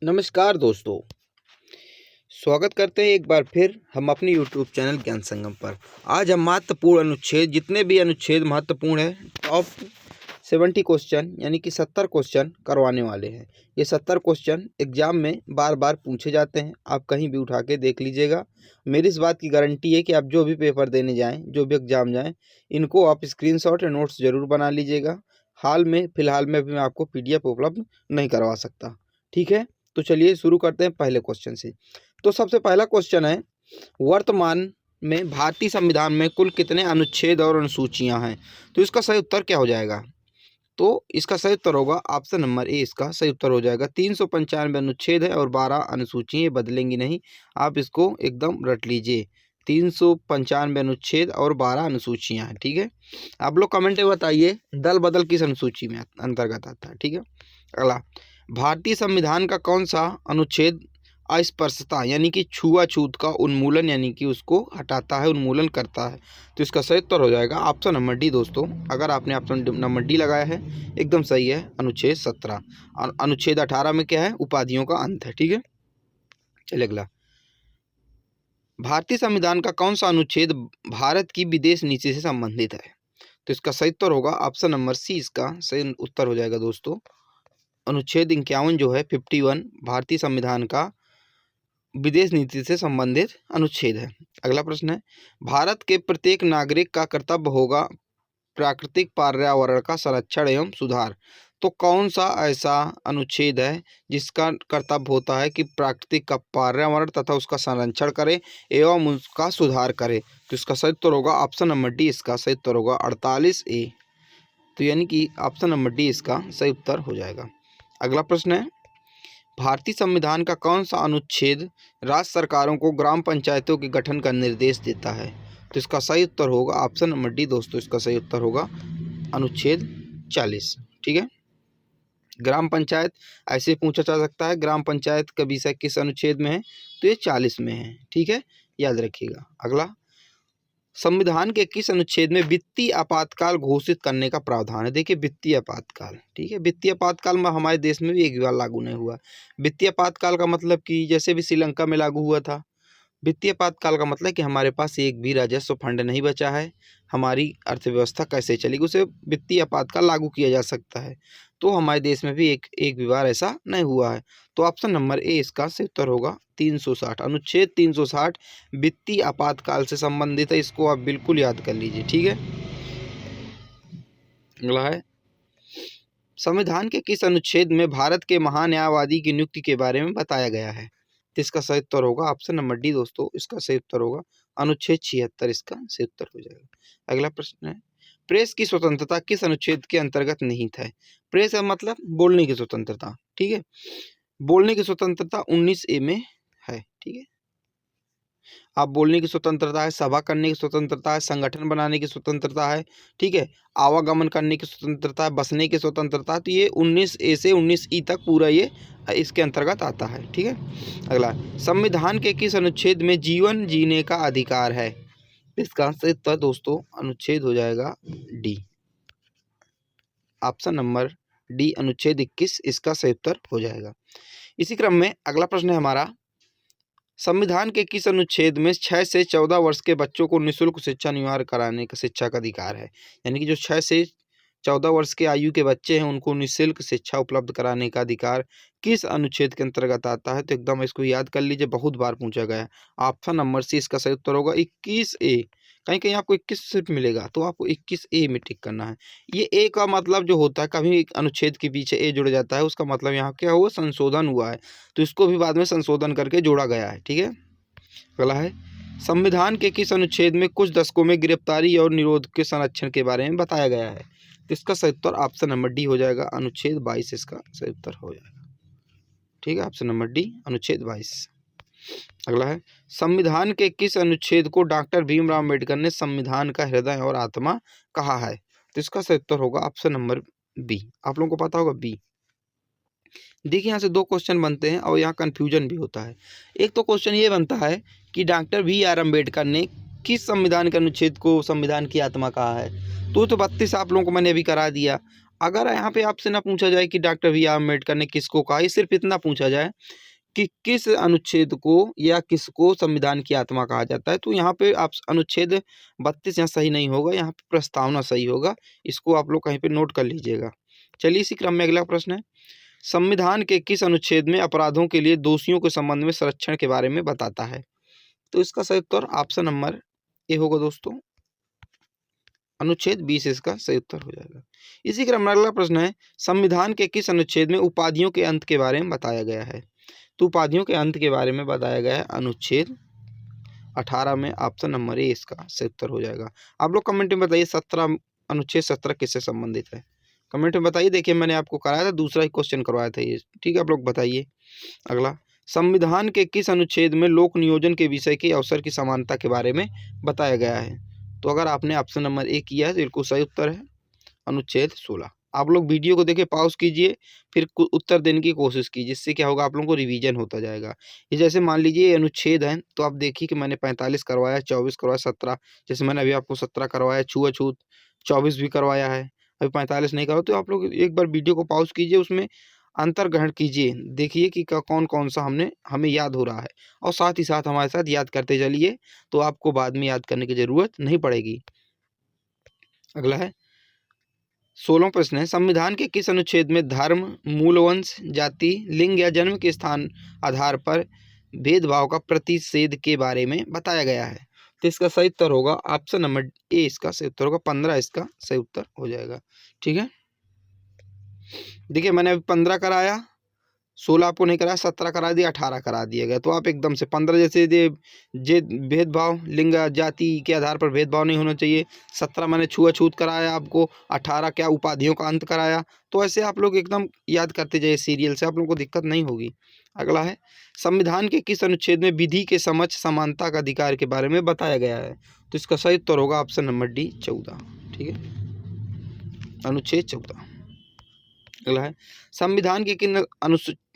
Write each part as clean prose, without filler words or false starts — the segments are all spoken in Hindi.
नमस्कार दोस्तों, स्वागत करते हैं एक बार फिर हम अपने यूट्यूब चैनल ज्ञान संगम पर। आज हम महत्वपूर्ण अनुच्छेद, जितने भी अनुच्छेद महत्वपूर्ण हैं, टॉप 70 क्वेश्चन यानी कि 70 क्वेश्चन करवाने वाले हैं। ये 70 क्वेश्चन एग्जाम में बार बार पूछे जाते हैं, आप कहीं भी उठा के देख लीजिएगा। मेरी इस बात की गारंटी है कि आप जो भी पेपर देने जाएँ, जो भी एग्जाम जाएँ, इनको आप स्क्रीनशॉट या नोट्स ज़रूर बना लीजिएगा। फिलहाल में अभी मैं आपको PDF उपलब्ध नहीं करवा सकता, ठीक है। तो चलिए शुरू करते हैं पहले क्वेश्चन से। तो सबसे पहला क्वेश्चन है, वर्तमान में भारतीय संविधान में कुल कितने अनुच्छेद और अनुसूचियां हैं? तो इसका सही उत्तर क्या हो जाएगा? तो इसका सही उत्तर होगा ऑप्शन नंबर ए। इसका सही उत्तर हो जाएगा 395 अनुच्छेद है और 12 अनुसूचियां, बदलेंगी नहीं, आप इसको एकदम रट लीजिए। 395 अनुच्छेद और 12 अनुसूचियां हैं, ठीक है। आप लोग कमेंट में बताइए दल बदल किस अनुसूची में अंतर्गत आता है, ठीक है। अगला, भारतीय संविधान का कौन सा अनुच्छेद अस्पृश्यता यानी कि छुआछूत का उन्मूलन यानी कि उसको हटाता है, उन्मूलन करता है? तो इसका सही उत्तर हो जाएगा ऑप्शन नंबर डी। दोस्तों, अगर आपने ऑप्शन नंबर डी लगाया है एकदम सही है, अनुच्छेद 17। और अनुच्छेद 18 में क्या है? उपाधियों का अंत है, ठीक है। चलिए अगला, भारतीय संविधान का कौन सा अनुच्छेद भारत की विदेश नीति से संबंधित है? तो इसका सही उत्तर होगा ऑप्शन नंबर सी। इसका सही उत्तर हो जाएगा दोस्तों अनुच्छेद 51 जो है 51 भारतीय संविधान का विदेश नीति से संबंधित अनुच्छेद है। अगला प्रश्न है, भारत के प्रत्येक नागरिक का कर्तव्य होगा प्राकृतिक पर्यावरण का संरक्षण एवं सुधार। तो कौन सा ऐसा अनुच्छेद है जिसका कर्तव्य होता है कि प्राकृतिक का पर्यावरण तथा उसका संरक्षण करे एवं उसका सुधार करे? तो इसका सही उत्तर होगा ऑप्शन नंबर डी। इसका सही उत्तर होगा 48A। तो यानी कि ऑप्शन नंबर डी इसका सही उत्तर हो जाएगा। अगला प्रश्न है, भारतीय संविधान का कौन सा अनुच्छेद राज्य सरकारों को ग्राम पंचायतों के गठन का निर्देश देता है? तो इसका सही उत्तर होगा ऑप्शन नंबर डी। दोस्तों, इसका सही उत्तर होगा अनुच्छेद 40, ठीक है। ग्राम पंचायत ऐसे पूछा जा सकता है, ग्राम पंचायत का विषय किस अनुच्छेद में है? तो ये 40 में है, ठीक है, याद रखिएगा। अगला, संविधान के किस अनुच्छेद में वित्तीय आपातकाल घोषित करने का प्रावधान है? देखिए, वित्तीय आपातकाल, ठीक है, वित्तीय आपातकाल में हमारे देश में भी एक बार लागू नहीं हुआ। वित्तीय आपातकाल का मतलब कि जैसे भी श्रीलंका में लागू हुआ था। वित्तीय आपातकाल का मतलब कि हमारे पास एक भी राजस्व फंड नहीं बचा है, हमारी अर्थव्यवस्था कैसे चलेगी, उसे वित्तीय आपातकाल लागू किया जा सकता है। तो हमारे देश में भी एक भी बार ऐसा नहीं हुआ है। तो ऑप्शन नंबर ए इसका सही उत्तर होगा 360। अनुच्छेद 360 वित्तीय आपातकाल से संबंधित है, इसको आप बिल्कुल याद कर लीजिए, ठीक है। अगला है, संविधान के किस अनुच्छेद में भारत के महान्यायवादी की नियुक्ति के बारे में बताया गया है? तो इसका सही उत्तर होगा ऑप्शन नंबर डी। दोस्तों, इसका सही उत्तर होगा अनुच्छेद 76। इसका सही उत्तर हो जाएगा। अगला प्रश्न है, प्रेस की स्वतंत्रता किस अनुच्छेद के अंतर्गत निहित है? प्रेस का मतलब बोलने की स्वतंत्रता, ठीक है। बोलने की स्वतंत्रता 19A में है, ठीक है। आप बोलने की स्वतंत्रता है, सभा करने की स्वतंत्रता है, संगठन बनाने की स्वतंत्रता है, ठीक है, आवागमन करने की स्वतंत्रता है, बसने की स्वतंत्रता। तो ये 19A से 19E तक पूरा ये इसके अंतर्गत आता है, ठीक है। अगला, संविधान के किस अनुच्छेद में जीवन जीने का अधिकार है? इसका सही उत्तर दोस्तों अनुच्छेद हो जाएगा डी, ऑप्शन नंबर डी, अनुच्छेद 21 इसका सही उत्तर हो जाएगा। इसी क्रम में अगला प्रश्न है हमारा, संविधान के किस अनुच्छेद में 6 से 14 वर्ष के बच्चों को निःशुल्क शिक्षा अनिवार्य कराने का शिक्षा का अधिकार है? यानी कि जो 6 से 14 वर्ष के आयु के बच्चे हैं उनको निःशुल्क शिक्षा उपलब्ध कराने का अधिकार किस अनुच्छेद के अंतर्गत आता है? तो एकदम इसको याद कर लीजिए, बहुत बार पूछा गया है। ऑप्शन नंबर सी इसका सही उत्तर होगा 21A। कहीं कहीं आपको 21 सिर्फ मिलेगा, तो आपको 21A में टिक करना है। ये ए का मतलब जो होता है, कभी एक अनुच्छेद के पीछे ए जुड़ जाता है, उसका मतलब यहाँ क्या हुआ? संशोधन हुआ है, तो इसको भी बाद में संशोधन करके जोड़ा गया है, ठीक है। अगला है, संविधान के किस अनुच्छेद में कुछ दशकों में गिरफ्तारी और निरोध के संरक्षण के बारे में बताया गया है? तो इसका सही उत्तर ऑप्शन नंबर डी हो जाएगा, अनुच्छेद 22 इसका सही उत्तर हो जाएगा, ठीक है, ऑप्शन नंबर डी अनुच्छेद 22। अगला है, संविधान के किस अनुच्छेद को डॉक्टर भीमराव अम्बेडकर ने संविधान का हृदय और आत्मा कहा है? तो इसका सही उत्तर होगा ऑप्शन नंबर बी। आप लोगों को पता होगा बी। देखिए, यहाँ से दो क्वेश्चन बनते हैं और यहाँ कन्फ्यूजन भी होता है। एक तो क्वेश्चन ये बनता है कि डॉक्टर BR अम्बेडकर ने किस संविधान के अनुच्छेद को संविधान की आत्मा कहा है? तो 32 आप लोगों को मैंने अभी करा दिया। अगर यहाँ पे आपसे ना पूछा जाए कि डॉक्टर बी आर अम्बेडकर ने किसको कहा, ये सिर्फ इतना पूछा जाए कि किस अनुच्छेद को या किसको संविधान की आत्मा कहा जाता है, तो यहाँ पे आप अनुच्छेद 32 यहाँ सही नहीं होगा, यहाँ पे प्रस्तावना सही होगा। इसको आप लोग कहीं पे नोट कर लीजिएगा। चलिए इसी क्रम में अगला प्रश्न है, संविधान के किस अनुच्छेद में अपराधों के लिए दोषियों के संबंध में संरक्षण के बारे में बताता है? तो इसका सही उत्तर ऑप्शन नंबर ए होगा दोस्तों, अनुच्छेद 20 इसका सही उत्तर हो जाएगा। इसी क्रम में अगला प्रश्न है, संविधान के किस अनुच्छेद में उपाधियों के अंत के बारे में बताया गया है? तो उपाधियों के अंत के बारे में बताया गया है अनुच्छेद 18 में, ऑप्शन नंबर ए इसका सही उत्तर हो जाएगा। आप लोग कमेंट में बताइए अनुच्छेद 17 किससे संबंधित है? कमेंट में बताइए। देखिए मैंने आपको कराया था, दूसरा ही क्वेश्चन करवाया था ये, ठीक है, आप लोग बताइए। अगला, संविधान के किस अनुच्छेद में लोक नियोजन के विषय के अवसर की समानता के बारे में बताया गया है? तो अगर आपने ऑप्शन नंबर ए किया है तो बिल्कुल सही उत्तर है अनुच्छेद 16। आप लोग वीडियो को देखिए, पॉज कीजिए, फिर उत्तर देने की कोशिश कीजिए, इससे क्या होगा आप लोगों को रिवीजन होता जाएगा। ये जैसे मान लीजिए ये अनुच्छेद है, तो आप देखिए कि मैंने 45 करवाया, 24 करवाया, 17, जैसे मैंने अभी आपको 17 करवाया, छुआछूत 24 भी करवाया है, अभी 45 नहीं करवा, तो आप लोग एक बार वीडियो को पॉज कीजिए, उसमें अंतर ग्रहण कीजिए, देखिए कि कौन कौन सा हमें याद हो रहा है, और साथ ही साथ हमारे साथ याद करते चलिए, तो आपको बाद में याद करने की जरूरत नहीं पड़ेगी। अगला है 16वां प्रश्न है, संविधान के किस अनुच्छेद में धर्म, मूलवंश, जाति, लिंग या जन्म के स्थान आधार पर भेदभाव का प्रतिषेध के बारे में बताया गया है? तो इसका सही उत्तर होगा ऑप्शन नंबर ए, इसका सही उत्तर होगा 15, इसका सही उत्तर हो जाएगा। ठीक है, देखिए मैंने अभी 15 कराया, 16 आपको नहीं कराया, 17 करा दिया, 18 करा दिया गया, तो आप एकदम से 15 जैसे जे भेदभाव लिंग जाति के आधार पर भेदभाव नहीं होना चाहिए, 17 मैंने छुआछूत कराया आपको, 18 क्या उपाधियों का अंत कराया, तो ऐसे आप लोग एकदम याद करते जाइए सीरियल से, आप लोगों को दिक्कत नहीं होगी। अगला है, संविधान के किस अनुच्छेद में विधि के समक्ष समानता का अधिकार के बारे में बताया गया है? तो इसका सही उत्तर होगा ऑप्शन नंबर डी, 14। ठीक है, अनुच्छेद 14। अगला है, संविधान के किन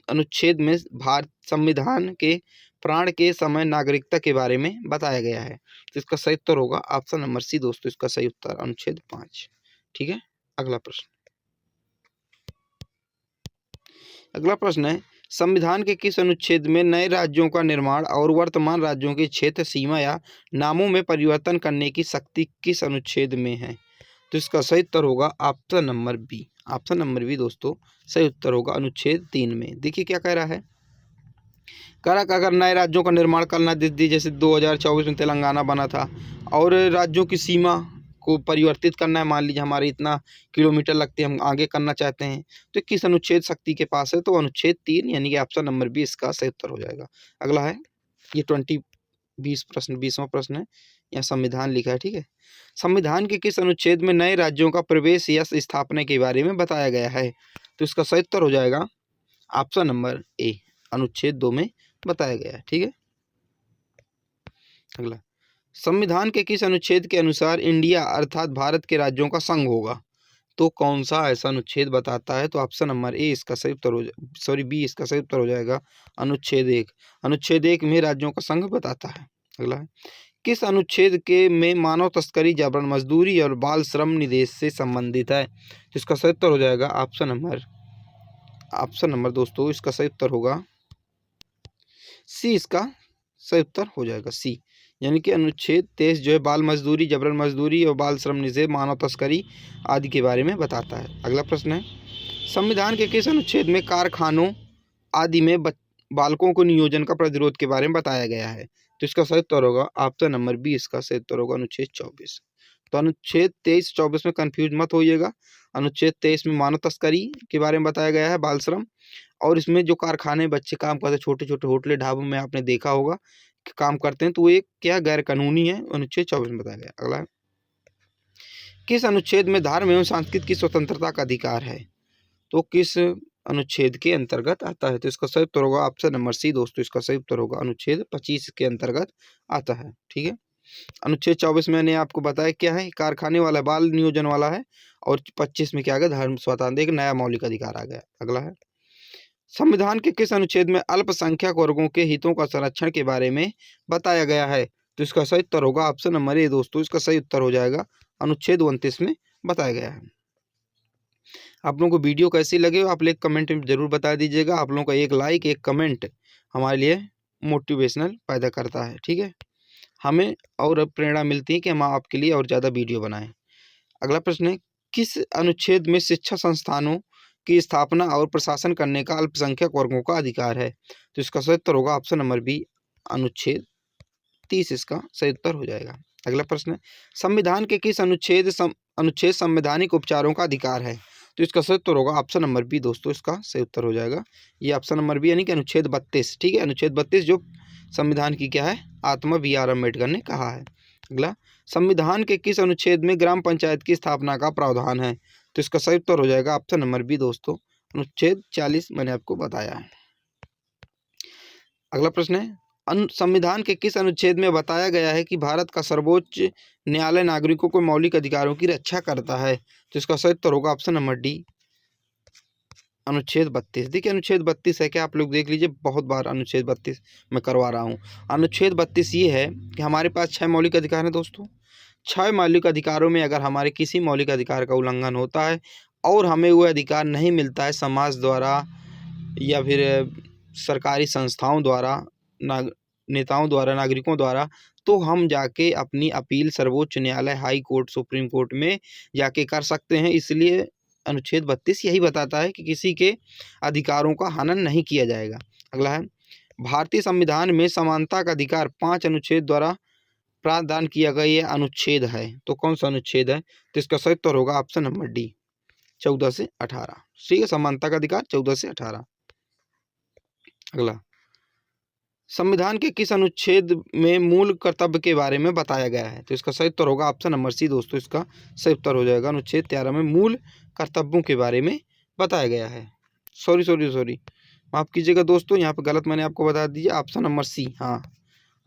अनुच्छेद में भारत संविधान के प्राण के समय नागरिकता के बारे में बताया गया है? तो इसका सही उत्तर होगा ऑप्शन नंबर सी दोस्तों, इसका सही उत्तर अनुच्छेद 5। ठीक है, अगला प्रश्न, अगला प्रश्न है, संविधान के किस अनुच्छेद में नए राज्यों का निर्माण और वर्तमान राज्यों के क्षेत्र सीमा या नामों में परिवर्तन करने की शक्ति किस अनुच्छेद में है? तो इसका सही उत्तर होगा option number B, option number B दोस्तों सही उत्तर होगा अनुच्छेद 3 में। देखिए क्या कह रहा है, अगर नए राज्यों का निर्माण करना, जैसे 2024 में तेलंगाना बना था, और राज्यों की सीमा को परिवर्तित करना है, मान लीजिए हमारे इतना किलोमीटर लगते हैं, हम आगे करना चाहते हैं, तो किस अनुच्छेद शक्ति के पास है? तो अनुच्छेद 3, यानी कि ऑप्शन नंबर बी इसका सही उत्तर हो जाएगा। अगला है, ये 20वां प्रश्न है, यहाँ संविधान लिखा है। ठीक है, संविधान के किस अनुच्छेद में नए राज्यों का प्रवेश या स्थापना के बारे में बताया गया है? तो इसका सही उत्तर हो जाएगा ऑप्शन नंबर ए, अनुच्छेद 2 में बताया गया है। ठीक है, अगला, संविधान के किस अनुच्छेद के अनुसार इंडिया अर्थात भारत के राज्यों का संघ होगा? तो कौन सा ऐसा अनुच्छेद बताता है? तो ऑप्शन नंबर ए इसका सही उत्तर हो बी इसका सही उत्तर हो जाएगा अनुच्छेद 1। अनुच्छेद 1 में राज्यों का संघ बताता है। अगला है, किस अनुच्छेद के में मानव तस्करी, जबरन मजदूरी और बाल श्रम निषेध से संबंधित है? तो इसका सही उत्तर हो जाएगा ऑप्शन नंबर दोस्तों, इसका सही उत्तर होगा सी, इसका सही उत्तर हो जाएगा सी, यानी कि अनुच्छेद 23 जो है बाल मजदूरी, जबरन मजदूरी और बाल श्रम निषेध, मानव तस्करी आदि के बारे में बताता है। अगला प्रश्न है, संविधान के किस अनुच्छेद में कारखानों आदि में बालकों को नियोजन का प्रतिरोध के बारे में बताया गया है? तो इसका सही उत्तर होगा ऑप्शन नंबर बी, इसका सही उत्तर होगा अनुच्छेद 24। तो अनुच्छेद 23-24 में कंफ्यूज मत होइएगा। अनुच्छेद 23 में मानव तस्करी के बारे में बताया गया है, बाल श्रम, और इसमें जो कारखाने बच्चे काम करते, छोटे छोटे होटलें ढाबों में आपने देखा होगा कि काम करते हैं, तो वो एक क्या गैर कानूनी है, अनुच्छेद 24 में बताया गया। अगला, किस अनुच्छेद में धर्म एवं संस्कृति की स्वतंत्रता का अधिकार है? तो किस अनुच्छेद के अंतर्गत आता है? तो इसका सही उत्तर होगा ऑप्शन नंबर सी दोस्तों, इसका सही उत्तर होगा अनुच्छेद 25 के अंतर्गत आता है। ठीक है, अनुच्छेद 24 मैंने आपको बताया क्या है, कारखाने वाला, बाल नियोजन वाला है, और 25 में क्या आ गया, धर्म स्वतंत्रता, एक नया मौलिक अधिकार आ गया। अगला है, संविधान के किस अनुच्छेद में अल्पसंख्यक वर्गों के हितों का संरक्षण के बारे में बताया गया है? तो इसका सही उत्तर होगा ऑप्शन नंबर ए दोस्तों, इसका सही उत्तर हो जाएगा अनुच्छेद 29 में बताया गया है। आप लोगों को वीडियो कैसी लगे आप लोग कमेंट में ज़रूर बता दीजिएगा। आप लोगों का एक लाइक एक कमेंट हमारे लिए मोटिवेशनल पैदा करता है, ठीक है, हमें और प्रेरणा मिलती है कि हम आपके लिए और ज़्यादा वीडियो बनाएं। अगला प्रश्न है, किस अनुच्छेद में शिक्षा संस्थानों की स्थापना और प्रशासन करने का अल्पसंख्यक वर्गों का अधिकार है? तो इसका सही उत्तर होगा ऑप्शन नंबर बी, अनुच्छेद 30 इसका सही उत्तर हो जाएगा। अगला प्रश्न है, संविधान के किस अनुच्छेद संवैधानिक उपचारों का अधिकार है? तो इसका सही उत्तर होगा ऑप्शन नंबर बी दोस्तों, इसका सही उत्तर हो जाएगा। ये ऑप्शन नंबर बी यानी कि अनुच्छेद 32, ठीक है, अनुच्छेद 32 जो संविधान की क्या है, आत्मा BR अम्बेडकर ने कहा है। अगला, संविधान के किस अनुच्छेद में ग्राम पंचायत की स्थापना का प्रावधान है? तो इसका सही उत्तर हो जाएगा ऑप्शन नंबर बी दोस्तों, अनुच्छेद 40 मैंने आपको बताया है। अगला प्रश्न है, संविधान के किस अनुच्छेद में बताया गया है कि भारत का सर्वोच्च न्यायालय नागरिकों को मौलिक अधिकारों की रक्षा करता है? तो इसका सही उत्तर होगा ऑप्शन नंबर डी, अनुच्छेद 32। देखिए अनुच्छेद 32 है क्या, आप लोग देख लीजिए, बहुत बार अनुच्छेद 32 मैं करवा रहा हूँ। अनुच्छेद 32 ये है कि हमारे पास 6 मौलिक अधिकार हैं दोस्तों। 6 मौलिक अधिकारों में अगर हमारे किसी मौलिक अधिकार का उल्लंघन होता है और हमें वो अधिकार नहीं मिलता है समाज द्वारा या फिर सरकारी संस्थाओं द्वारा, नेताओं द्वारा, नागरिकों द्वारा, तो हम जाके अपनी अपील सर्वोच्च न्यायालय, हाई कोर्ट, सुप्रीम कोर्ट में जाके कर सकते हैं। इसलिए अनुच्छेद 32 यही बताता है कि किसी के अधिकारों का हनन नहीं किया जाएगा। अगला है, भारतीय संविधान में समानता का अधिकार 5 अनुच्छेद द्वारा प्रावधान किया गया ये अनुच्छेद है, तो कौन सा अनुच्छेद है? तो इसका सही उत्तर होगा ऑप्शन नंबर डी, 14 से 18, ठीक है, समानता का अधिकार 14 से 18। अगला, संविधान के किस अनुच्छेद में मूल कर्तव्य के बारे में बताया गया है? तो इसका सही उत्तर होगा ऑप्शन नंबर सी दोस्तों, इसका सही उत्तर हो जाएगा अनुच्छेद 13 में मूल कर्तव्यों के बारे में बताया गया है। सॉरी माफ़ कीजिएगा दोस्तों, यहाँ पर गलत मैंने आपको बता दिया, ऑप्शन नंबर सी, हाँ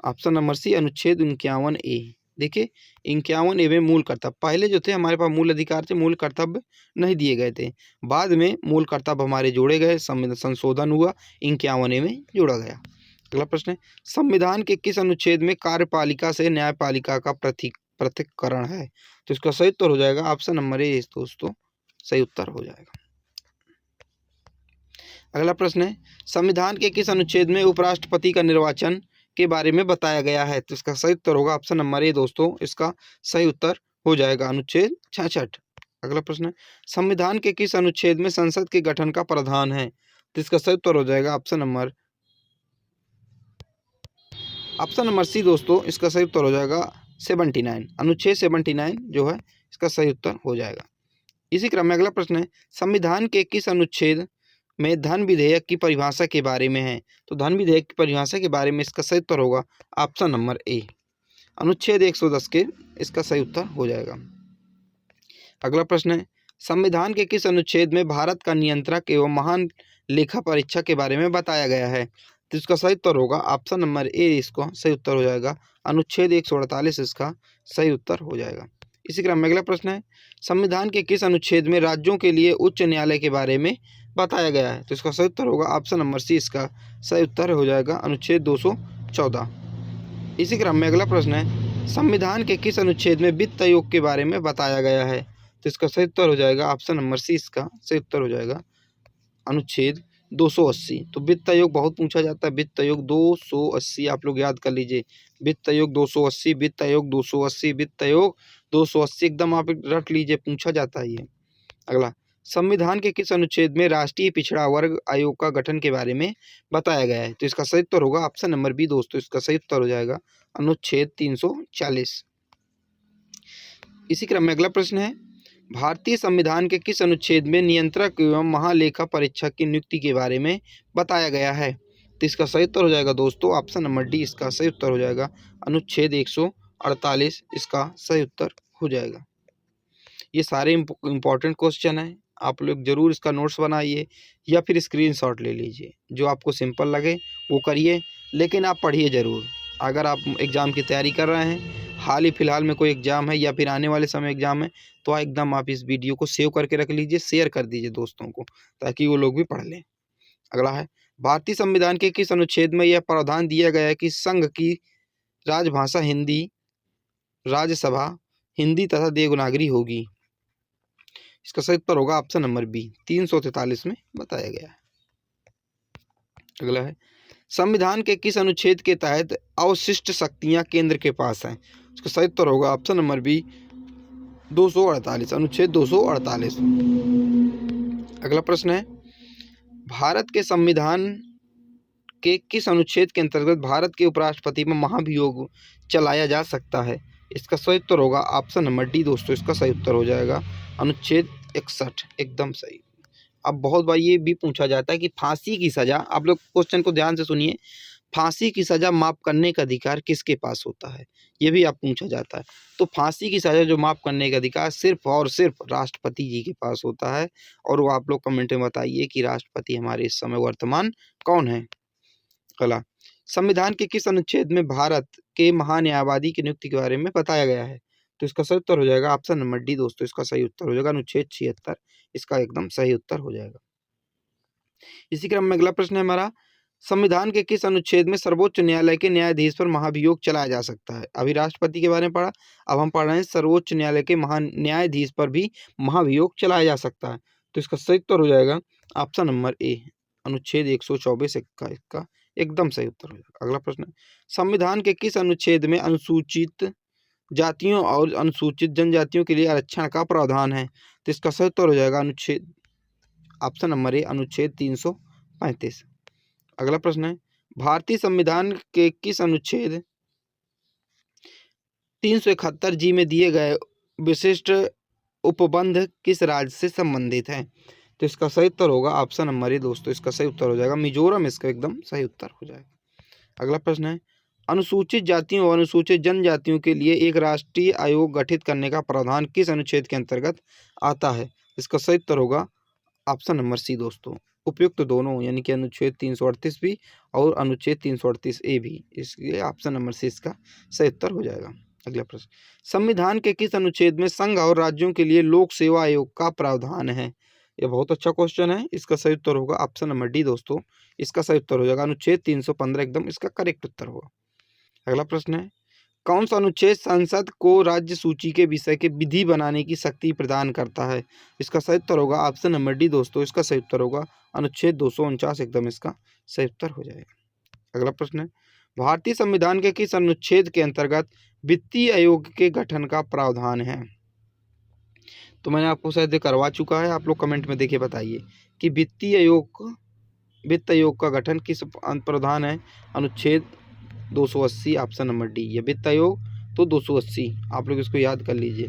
ऑप्शन नंबर सी, अनुच्छेद 51A। देखिए 51A में मूल कर्तव्य, पहले जो थे हमारे पास मूल अधिकार थे, मूल कर्तव्य नहीं दिए गए थे, बाद में मूल कर्तव्य हमारे जोड़े गए, संशोधन हुआ, 51A में जोड़ा गया। अगला प्रश्न है, संविधान के किस अनुच्छेद में कार्यपालिका से न्यायपालिका का पृथक्करण है? तो इसका सही उत्तर हो जाएगा ऑप्शन नंबर ए दोस्तों, सही उत्तर हो जाएगा। अगला प्रश्न है, संविधान के किस अनुच्छेद में उपराष्ट्रपति का निर्वाचन के बारे में बताया गया है? तो इसका सही उत्तर होगा ऑप्शन नंबर ए दोस्तों, इसका सही उत्तर हो जाएगा अनुच्छेद 66। अगला प्रश्न है, संविधान के किस अनुच्छेद में संसद के गठन का प्रावधान है? तो इसका सही उत्तर हो जाएगा ऑप्शन नंबर सी दोस्तों, इसका सही उत्तर हो जाएगा 79, अनुच्छेद 79 जो है इसका सही उत्तर हो जाएगा। इसी क्रम में अगला प्रश्न है, संविधान के किस अनुच्छेद में धन विधेयक की परिभाषा के बारे में है? तो धन विधेयक की परिभाषा के बारे में इसका सही उत्तर होगा ऑप्शन नंबर ए, अनुच्छेद 110 के इसका सही उत्तर हो जाएगा। अगला प्रश्न है, संविधान के किस अनुच्छेद में भारत का नियंत्रक एवं महान लेखा परीक्षक के बारे में बताया गया है? तो इसका सही उत्तर होगा ऑप्शन नंबर ए, इसको सही उत्तर हो जाएगा अनुच्छेद 148 इसका सही उत्तर हो जाएगा। इसी क्रम में अगला प्रश्न है, संविधान के किस अनुच्छेद में राज्यों के लिए उच्च न्यायालय के बारे में बताया गया है? तो इसका सही उत्तर होगा ऑप्शन नंबर सी, इसका सही उत्तर हो जाएगा अनुच्छेद 214। इसी क्रम में अगला प्रश्न है, संविधान के किस अनुच्छेद में वित्त आयोग के बारे में बताया गया है? तो इसका सही उत्तर हो जाएगा ऑप्शन नंबर सी, इसका सही उत्तर हो जाएगा अनुच्छेद 280। तो वित्त आयोग बहुत पूछा जाता है, वित्त आयोग 280 आप लोग याद कर लीजिए, वित्त आयोग 280, वित्त आयोग 280, वित्त आयोग 280 एकदम आप रट लीजिए, पूछा जाता है ये। अगला, संविधान के किस अनुच्छेद में राष्ट्रीय पिछड़ा वर्ग आयोग का गठन के बारे में बताया गया है? तो इसका सही उत्तर होगा ऑप्शन नंबर बी दोस्तों, इसका सही उत्तर हो जाएगा अनुच्छेद 340। इसी क्रम में अगला प्रश्न है, भारतीय संविधान के किस अनुच्छेद में नियंत्रक एवं महालेखा परीक्षक की नियुक्ति के बारे में बताया गया है? तो इसका सही उत्तर हो जाएगा दोस्तों ऑप्शन नंबर डी, इसका सही उत्तर हो जाएगा अनुच्छेद 148 इसका सही उत्तर हो जाएगा। ये सारे इम्पोर्टेंट क्वेश्चन हैं, आप लोग ज़रूर इसका नोट्स बनाइए या फिर स्क्रीनशॉट ले लीजिए, जो आपको सिंपल लगे वो करिए, लेकिन आप पढ़िए ज़रूर। अगर आप एग्ज़ाम की तैयारी कर रहे हैं, हाल ही फिलहाल में कोई एग्ज़ाम है या फिर आने वाले समय एग्ज़ाम है, तो एकदम आप इस वीडियो को सेव करके रख लीजिए, शेयर कर दीजिए दोस्तों को, ताकि वो लोग भी पढ़ लें। अगला है, भारतीय संविधान के किस अनुच्छेद में यह प्रावधान दिया गया है कि संघ की राजभाषा हिंदी, राज्यसभा हिंदी तथा देवनागरी होगी? इसका सही उत्तर होगा ऑप्शन नंबर बी, 343 में बताया गया है। अगला है, संविधान के किस अनुच्छेद के तहत अवशिष्ट शक्तियां केंद्र के पास हैं? इसका सही उत्तर होगा ऑप्शन नंबर बी, 248, अनुच्छेद 248। अगला प्रश्न है, भारत के संविधान के किस अनुच्छेद के अंतर्गत भारत के उपराष्ट्रपति में महाभियोग चलाया जा सकता है? इसका सही उत्तर होगा ऑप्शन नंबर डी दोस्तों, इसका सही उत्तर हो जाएगा अनुच्छेद 61, एकदम सही। अब बहुत बार ये भी पूछा जाता है कि फांसी की सजा, आप लोग क्वेश्चन को ध्यान से सुनिए, फांसी की सजा माफ करने का अधिकार किसके पास होता है? ये भी आप पूछा जाता है। तो फांसी की सजा जो माफ करने का अधिकार सिर्फ और सिर्फ राष्ट्रपति जी के पास होता है। और वो आप लोग कमेंट में बताइए कि राष्ट्रपति हमारे इस समय वर्तमान कौन है। अगला, संविधान के किस अनुच्छेद में भारत के महान्यायवादी की नियुक्ति के बारे में बताया गया है? तो इसका सही उत्तर हो जाएगा ऑप्शन नंबर डी दोस्तों, इसका सही उत्तर हो जाएगा अनुच्छेद 76, इसका एकदम सही उत्तर हो जाएगा। इसी क्रम में अगला प्रश्न है हमारा, संविधान के किस अनुच्छेद में सर्वोच्च न्यायालय के न्यायाधीश पर महाभियोग चलाया जा सकता है? अभी राष्ट्रपति के बारे में पढ़ा, अब हम पढ़ रहे हैं सर्वोच्च न्यायालय के न्यायाधीश पर भी महाभियोग चलाया जा सकता है। तो इसका सही उत्तर हो जाएगा ऑप्शन नंबर ए, अनुच्छेद 124 का इसका एकदम सही उत्तर हो जाएगा। अगला प्रश्न है, संविधान के किस अनुच्छेद में अनुसूचित जातियों और अनुसूचित जनजातियों के लिए आरक्षण का प्रावधान है? तो इसका सही उत्तर हो जाएगा अनुच्छेद ऑप्शन नंबर ए, अनुच्छेद 335। अगला प्रश्न है, भारतीय संविधान के किस अनुच्छेद 371 जी में दिए गए विशिष्ट उपबंध किस राज्य से संबंधित है? तो इसका सही उत्तर होगा ऑप्शन नंबर ए दोस्तों, इसका सही उत्तर हो जाएगा मिजोरम, इसका एकदम सही उत्तर हो जाएगा। अगला प्रश्न है, अनुसूचित जातियों और अनुसूचित जनजातियों के लिए एक राष्ट्रीय आयोग गठित करने का प्रावधान किस अनुच्छेद के अंतर्गत आता है? इसका सही उत्तर होगा ऑप्शन नंबर सी दोस्तों, उपयुक्त दोनों, यानी कि अनुच्छेद 338 भी और अनुच्छेद 338 ए भी, इसलिए ऑप्शन नंबर सी इसका सही उत्तर हो जाएगा। अगला प्रश्न, संविधान के किस अनुच्छेद में संघ और राज्यों के लिए लोक सेवा आयोग का प्रावधान है? यह बहुत अच्छा क्वेश्चन है, इसका सही उत्तर होगा ऑप्शन नंबर डी दोस्तों, इसका सही उत्तर हो जाएगा अनुच्छेद 315, एकदम इसका करेक्ट उत्तर होगा। अगला प्रश्न है, कौन सा अनुच्छेद संसद को राज्य सूची के विषय के विधि बनाने की शक्ति प्रदान करता है? इसका सही उत्तर होगा ऑप्शन नंबर डी दोस्तों, इसका सही उत्तर होगा अनुच्छेद 249, एकदम इसका सही उत्तर हो जाएगा। अगला प्रश्न है, भारतीय संविधान के किस अनुच्छेद के अंतर्गत वित्तीय आयोग के गठन का प्रावधान है? तो मैंने आपको शायद करवा चुका है, आप लोग कमेंट में देखिए बताइए कि वित्त आयोग का गठन किस प्रावधान है? अनुच्छेद 280, ऑप्शन नंबर डी, ये वित्त आयोग तो 280, आप लोग इसको याद कर लीजिए।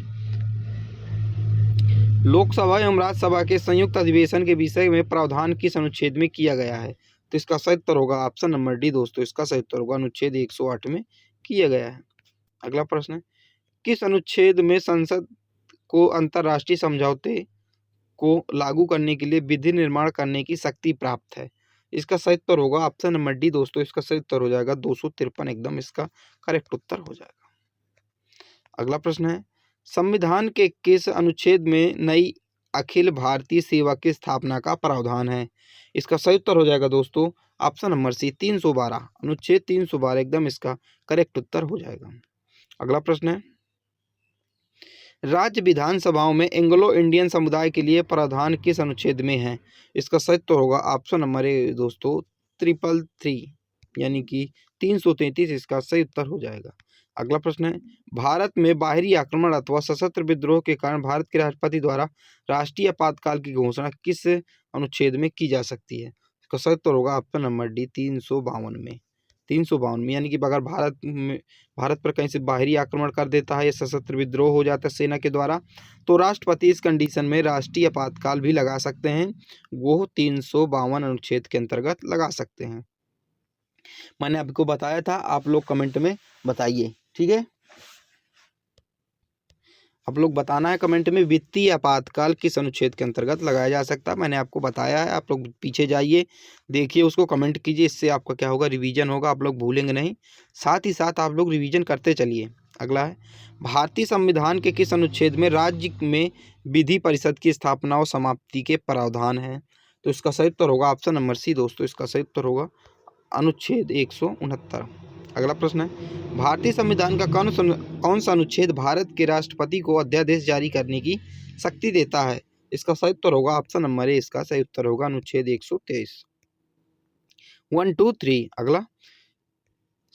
लोकसभा एवं राज्यसभा के संयुक्त अधिवेशन के विषय में प्रावधान किस अनुच्छेद में किया गया है? तो इसका सही उत्तर होगा ऑप्शन नंबर डी दोस्तों, इसका सही उत्तर होगा अनुच्छेद 108 में किया गया है। अगला प्रश्न है, किस अनुच्छेद में संसद को अंतर्राष्ट्रीय समझौते को लागू करने के लिए विधि निर्माण करने की शक्ति प्राप्त है? इसका सही उत्तर होगा ऑप्शन नंबर डी दोस्तों, इसका सही उत्तर हो जाएगा 253, एकदम इसका करेक्ट उत्तर हो जाएगा। अगला प्रश्न है, संविधान के किस अनुच्छेद में नई अखिल भारतीय सेवा की स्थापना का प्रावधान है? इसका सही उत्तर हो जाएगा दोस्तों ऑप्शन नंबर सी, 312, अनुच्छेद 312, एकदम इसका करेक्ट उत्तर हो जाएगा। अगला प्रश्न है, राज्य विधानसभाओं में एंग्लो इंडियन समुदाय के लिए प्रावधान किस अनुच्छेद में है? इसका सही उत्तर होगा ऑप्शन नंबर ए दोस्तों, 333, यानी कि 333, इसका सही उत्तर हो जाएगा। अगला प्रश्न है, भारत में बाहरी आक्रमण अथवा सशस्त्र विद्रोह के कारण भारत के राष्ट्रपति द्वारा राष्ट्रीय आपातकाल की घोषणा किस अनुच्छेद में की जा सकती है? इसका सही उत्तर होगा ऑप्शन नंबर डी, 352 में, 352 में, यानी कि अगर भारत पर कहीं से बाहरी आक्रमण कर देता है या सशस्त्र विद्रोह हो जाता है सेना के द्वारा, तो राष्ट्रपति इस कंडीशन में राष्ट्रीय आपातकाल भी लगा सकते हैं, वो 352 अनुच्छेद के अंतर्गत लगा सकते हैं। मैंने आपको बताया था, आप लोग कमेंट में बताइए, ठीक है, आप लोग बताना है कमेंट में वित्तीय आपातकाल किस अनुच्छेद के अंतर्गत लगाया जा सकता है। मैंने आपको बताया है, आप लोग पीछे जाइए देखिए, उसको कमेंट कीजिए, इससे आपका क्या होगा, रिवीजन होगा, आप लोग भूलेंगे नहीं, साथ ही साथ आप लोग रिवीजन करते चलिए। अगला है, भारतीय संविधान के किस अनुच्छेद में राज्य में विधि परिषद की स्थापना और समाप्ति के प्रावधान है? तो इसका सही उत्तर होगा ऑप्शन नंबर सी दोस्तों, इसका सही उत्तर होगा अनुच्छेद 169। अगला प्रश्न है, भारतीय संविधान का कौन सा अनुच्छेद भारत के राष्ट्रपति को अध्यादेश जारी करने की शक्ति देता है? इसका सही उत्तर होगा ऑप्शन नंबर ए, इसका सही उत्तर होगा अनुच्छेद 123। 1 2 3 अगला,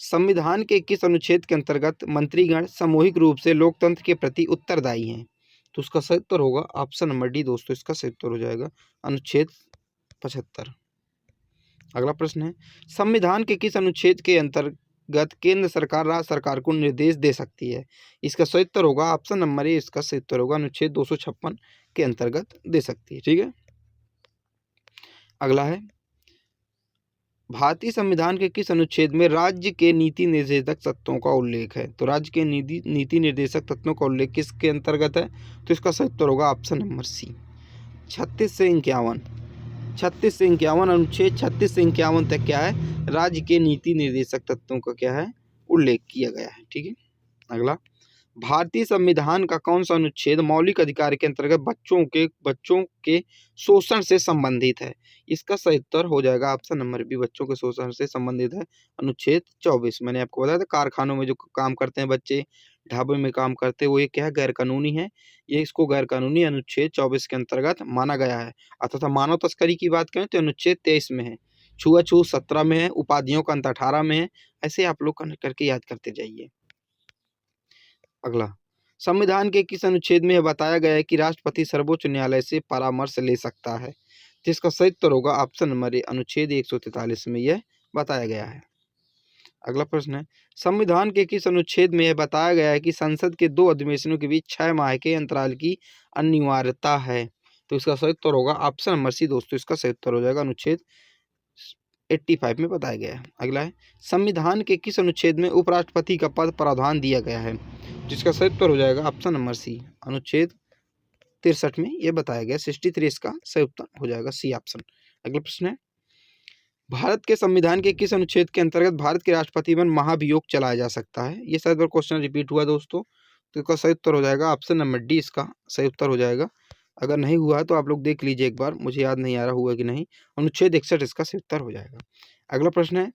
संविधान के किस अनुच्छेद के अंतर्गत मंत्रीगण सामूहिक रूप से लोकतंत्र के प्रति उत्तरदायी हैं? तो उसका सही उत्तर होगा ऑप्शन नंबर डी दोस्तों, इसका सही उत्तर हो जाएगा अनुच्छेद 75। अगला प्रश्न है, संविधान के किस अनुच्छेद के अंतर्गत केंद्र सरकार राज्य सरकार को निर्देश दे सकती है? इसका सही उत्तर होगा ऑप्शन नंबर ए, इसका सही उत्तर होगा अनुच्छेद 256 के अंतर्गत दे सकती है। ठीक है। अगला है, भारतीय संविधान के किस अनुच्छेद में राज्य के नीति निर्देशक तत्वों का उल्लेख है? तो राज्य के नीति निर्देशक तत्वों का उल्लेख किसके अंतर्गत है? तो इसका सही उत्तर होगा ऑप्शन नंबर सी, 36 से 51। 36 से 51, अनुच्छेद 36 से 51 तक क्या है? राज्य के नीति निर्देशक तत्वों का क्या है? उल्लेख किया गया है। ठीक है। अगला, भारतीय संविधान का कौन सा अनुच्छेद मौलिक अधिकार के अंतर्गत बच्चों के शोषण से संबंधित है? इसका सही उत्तर हो जाएगा ऑप्शन नंबर बी, बच्चों के शोषण से संबंधित है अनुच्छेद 24। मैंने आपको बताया था कारखानों में जो काम करते हैं बच्चे, ढाबे में काम करते हैं, वो ये क्या है? गैर कानूनी है। ये इसको गैर कानूनी अनुच्छेद 24 के अंतर्गत माना गया है। तथा मानव तस्करी की बात करें तो अनुच्छेद 23 में है, छुआछूत 17 में है, उपाधियों का अंत 18 में है। ऐसे आप लोग करके याद करते जाइए। अगला, संविधान के किस अनुच्छेद में यह बताया गया है कि राष्ट्रपति सर्वोच्च न्यायालय से परामर्श ले सकता है? जिसका सही उत्तर होगा ऑप्शन नंबर ए, अनुच्छेद 143 में यह बताया गया है। अगला प्रश्न है, संविधान के किस अनुच्छेद में यह बताया गया है कि संसद के 2 अधिवेशनों के बीच 6 माह के अंतराल की अनिवार्यता है? तो इसका सही उत्तर होगा ऑप्शन नंबर सी दोस्तों, इसका सही उत्तर हो जाएगा अनुच्छेद 85 में बताया गया है। अगला है, संविधान के किस अनुच्छेद में उपराष्ट्रपति का पद प्रावधान दिया गया है? जिसका सही उत्तर हो जाएगा ऑप्शन नंबर सी, अनुच्छेद 63 में यह बताया गया। 63 इसका सही उत्तर हो जाएगा सी ऑप्शन। अगला प्रश्न है, भारत के संविधान के किस अनुच्छेद के अंतर्गत भारत के राष्ट्रपति पर महाभियोग चलाया जा सकता है? ये शायद क्वेश्चन रिपीट हुआ दोस्तों, तो इसका सही उत्तर हो जाएगा ऑप्शन नंबर डी, इसका सही उत्तर हो जाएगा। अगर नहीं हुआ है तो आप लोग देख लीजिए एक बार, मुझे याद नहीं आ रहा हुआ कि नहीं। अनुच्छेद 61 इसका सही उत्तर हो जाएगा। अगला प्रश्न है,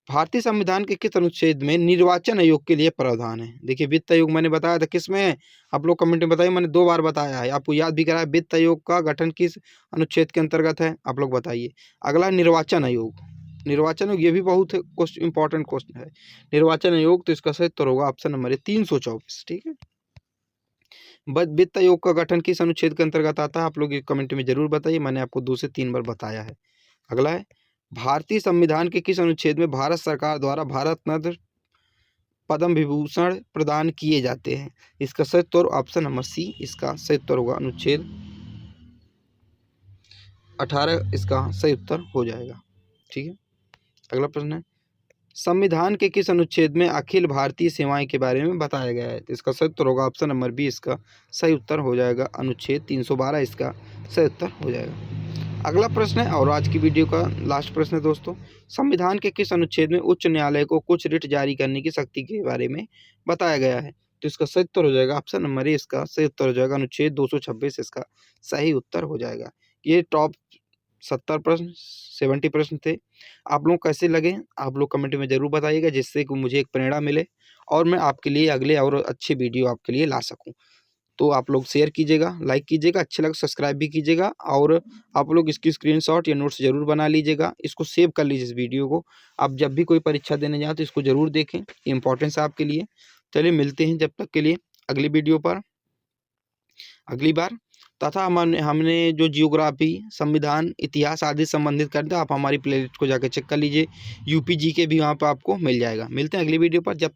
भारतीय संविधान के किस अनुच्छेद में निर्वाचन आयोग के लिए प्रावधान है? देखिए, वित्त आयोग मैंने बताया था किस में है, आप लोग कमेंट में बताइए। मैंने 2 बार बताया है, आपको याद भी कराया। वित्त आयोग का गठन किस अनुच्छेद के अंतर्गत है? आप लोग बताइए। अगला निर्वाचन आयोग, निर्वाचन आयोग ये भी बहुत इंपॉर्टेंट क्वेश्चन है। निर्वाचन आयोग, तो इसका सही उत्तर होगा ऑप्शन नंबर 324। ठीक है। वित्त आयोग का गठन किस अनुच्छेद के अंतर्गत आता है? आप लोग कमेंट में जरूर बताइए, मैंने आपको 2 से 3 बार बताया है। अगला है, भारतीय संविधान के किस अनुच्छेद में भारत सरकार द्वारा भारत रत्न पद्म विभूषण प्रदान किए जाते हैं? इसका सही उत्तर ऑप्शन नंबर सी, इसका सही उत्तर होगा अनुच्छेद 18, इसका सही उत्तर हो जाएगा। ठीक है। अगला प्रश्न है, संविधान के किस अनुच्छेद में अखिल भारतीय सेवाएं के बारे में बताया गया है? इसका सही उत्तर होगा ऑप्शन नंबर बी, इसका सही उत्तर हो जाएगा अनुच्छेद 312, इसका सही उत्तर हो जाएगा। अगला प्रश्न है, और आज की वीडियो का लास्ट प्रश्न है दोस्तों, संविधान के किस अनुच्छेद में उच्च न्यायालय को कुछ रिट जारी करने की शक्ति के बारे में बताया गया है? तो इसका सही उत्तर हो जाएगा ऑप्शन नंबर ए, इसका सही उत्तर हो जाएगा अनुच्छेद 226, इसका सही उत्तर हो जाएगा। ये टॉप 70 प्रश्न 70 प्रश्न थे। आप लोग कैसे लगे आप लोग कमेंट में ज़रूर बताइएगा, जिससे कि मुझे एक प्रेरणा मिले और मैं आपके लिए अगले और अच्छे वीडियो आपके लिए ला सकूं। तो आप लोग शेयर कीजिएगा, लाइक कीजिएगा, अच्छे लगे सब्सक्राइब भी कीजिएगा, और आप लोग इसकी स्क्रीनशॉट या नोट्स ज़रूर बना लीजिएगा। इसको सेव कर लीजिए इस वीडियो को। आप जब भी कोई परीक्षा देने जाएँ तो इसको ज़रूर देखें, इम्पोर्टेंस है आपके लिए। चलिए मिलते हैं जब तक के लिए अगली वीडियो पर अगली बार। तथा हमने जो जियोग्राफी, संविधान, इतिहास आदि संबंधित कर दिया, आप हमारी प्लेलिस्ट को जाकर चेक कर लीजिए। यूपी जी के भी वहाँ पर आपको मिल जाएगा। मिलते हैं अगली वीडियो पर, जब तक